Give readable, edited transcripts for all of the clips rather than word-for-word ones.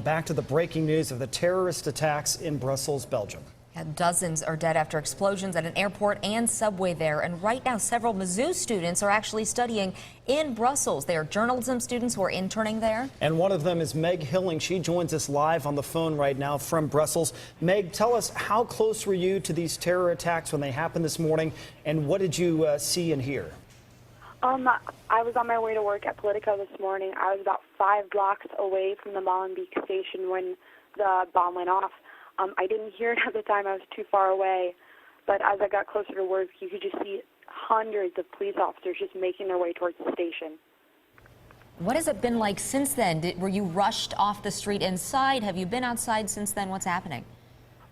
back to the breaking news of the terrorist attacks in Brussels, Belgium. Dozens are dead after explosions at an airport and subway there. And right now, several Mizzou students are actually studying in Brussels. They are journalism students who are interning there. And one of them is Meg Hilling. She joins us live on the phone right now from Brussels. Meg, tell us, how close were you to these terror attacks when they happened this morning? And what did you see and hear? I was on my way to work at Politico this morning. I was about 5 blocks away from the Molenbeek station when the bomb went off. I didn't hear it at the time. I was too far away. But as I got closer to work, you could just see hundreds of police officers just making their way towards the station. What has it been like since then? Were you rushed off the street inside? Have you been outside since then? What's happening?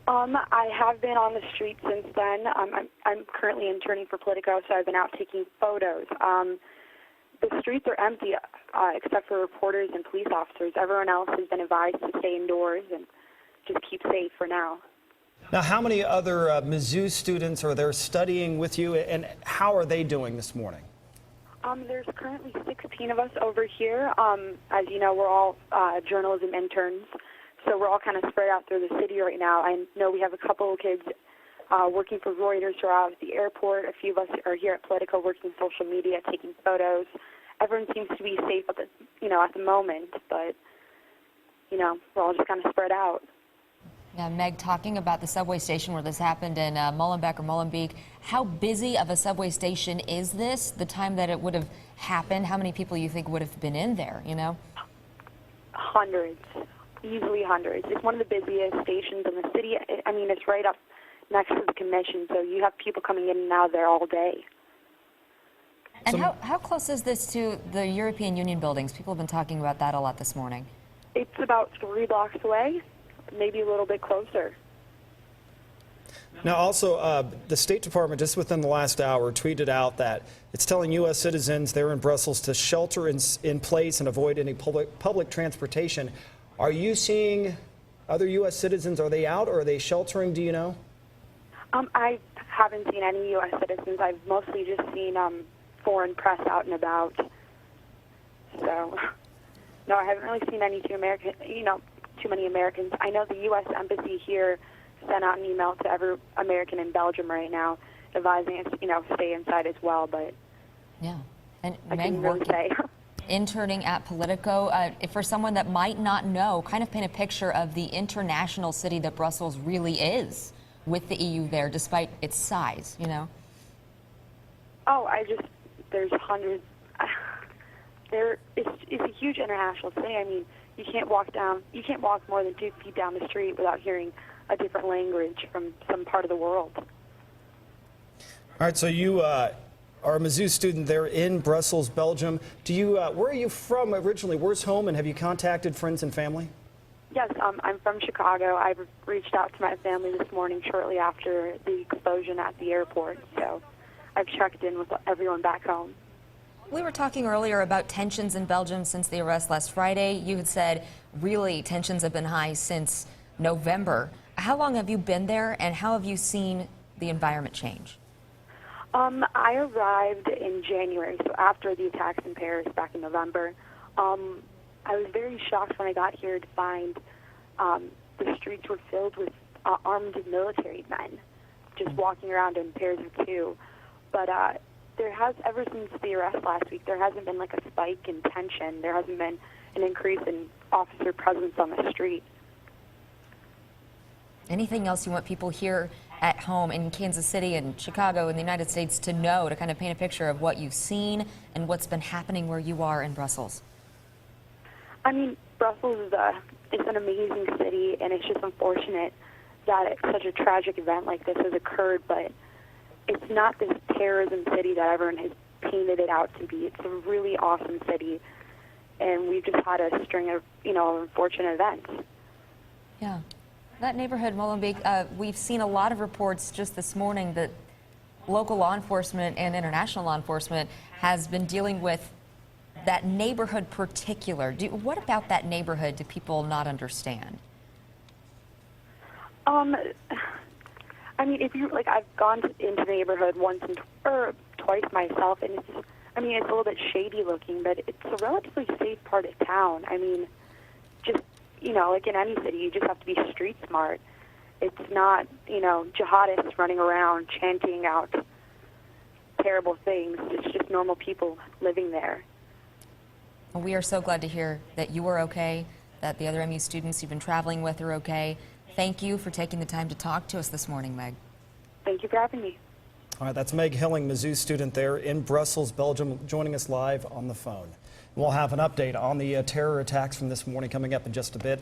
I have been on the street since then. I'm currently interning for Politico, so I've been out taking photos. The streets are empty except for reporters and police officers. Everyone else has been advised to stay indoors and just keep safe for now. Now, how many other Mizzou students are there studying with you, and how are they doing this morning? There's currently 16 of us over here. As you know, we're all journalism interns, so we're all kind of spread out through the city right now. I know we have a couple of kids working for Reuters who are out at the airport. A few of us are here at Politico working social media, taking photos. Everyone seems to be safe at the moment, but we're all just kind of spread out. Now, Meg, talking about the subway station where this happened in Molenbeek, how busy of a subway station is this? The time that it would have happened, how many people you think would have been in there, Hundreds, easily hundreds. It's one of the busiest stations in the city. I mean, it's right up next to the commission, so you have people coming in and out there all day. And how close is this to the European Union buildings? People have been talking about that a lot this morning. It's about 3 blocks away. Maybe a little bit closer. Now, also, the State Department just within the last hour tweeted out that it's telling U.S. citizens there in Brussels to shelter in place and avoid any public transportation. Are you seeing other U.S. citizens? Are they out or are they sheltering? Do you know? I haven't seen any U.S. citizens. I've mostly just seen foreign press out and about. So, no, I haven't really seen any too many Americans. I know the U.S. Embassy here sent out an email to every American in Belgium right now advising us, stay inside as well, but yeah. And I Meg, couldn't really say. Interning at Politico, for someone that might not know, kind of paint a picture of the international city that Brussels really is with the EU there, despite its size, Oh, there's hundreds. It's a huge international city. I mean, you can't walk more than 2 feet down the street without hearing a different language from some part of the world. All right, so you are a Mizzou student there in Brussels, Belgium. Where are you from originally? Where's home, and have you contacted friends and family? Yes, I'm from Chicago. I reached out to my family this morning shortly after the explosion at the airport, so I've checked in with everyone back home. We were talking earlier about tensions in Belgium since the arrest last Friday. You had said really tensions have been high since November. How long have you been there, and how have you seen the environment change? I arrived in January, so after the attacks in Paris back in November. I was very shocked when I got here to find the streets were filled with armed military men just walking around in pairs of 2. But there has, ever since the arrest last week, there hasn't been like a spike in tension. There hasn't been an increase in officer presence on the street. Anything else you want people here at home in Kansas City and Chicago and the United States to know, to kind of paint a picture of what you've seen and what's been happening where you are in Brussels? I mean, Brussels is an amazing city, and it's just unfortunate that such a tragic event like this has occurred, but it's not this terrorism city that everyone has painted it out to be. It's a really awesome city, and we've just had a string of, unfortunate events. Yeah. That neighborhood, Molenbeek, we've seen a lot of reports just this morning that local law enforcement and international law enforcement has been dealing with that neighborhood particular. What about that neighborhood do people not understand? I mean, I've gone into the neighborhood once or twice myself, and it's a little bit shady looking, but it's a relatively safe part of town. I mean, just, like in any city, you just have to be street smart. It's not, jihadists running around chanting out terrible things. It's just normal people living there. Well, we are so glad to hear that you are okay, that the other MU students you've been traveling with are okay. Thank you for taking the time to talk to us this morning, Meg. Thank you for having me. All right, that's Meg Hilling, Mizzou student there in Brussels, Belgium, joining us live on the phone. We'll have an update on the terror attacks from this morning coming up in just a bit.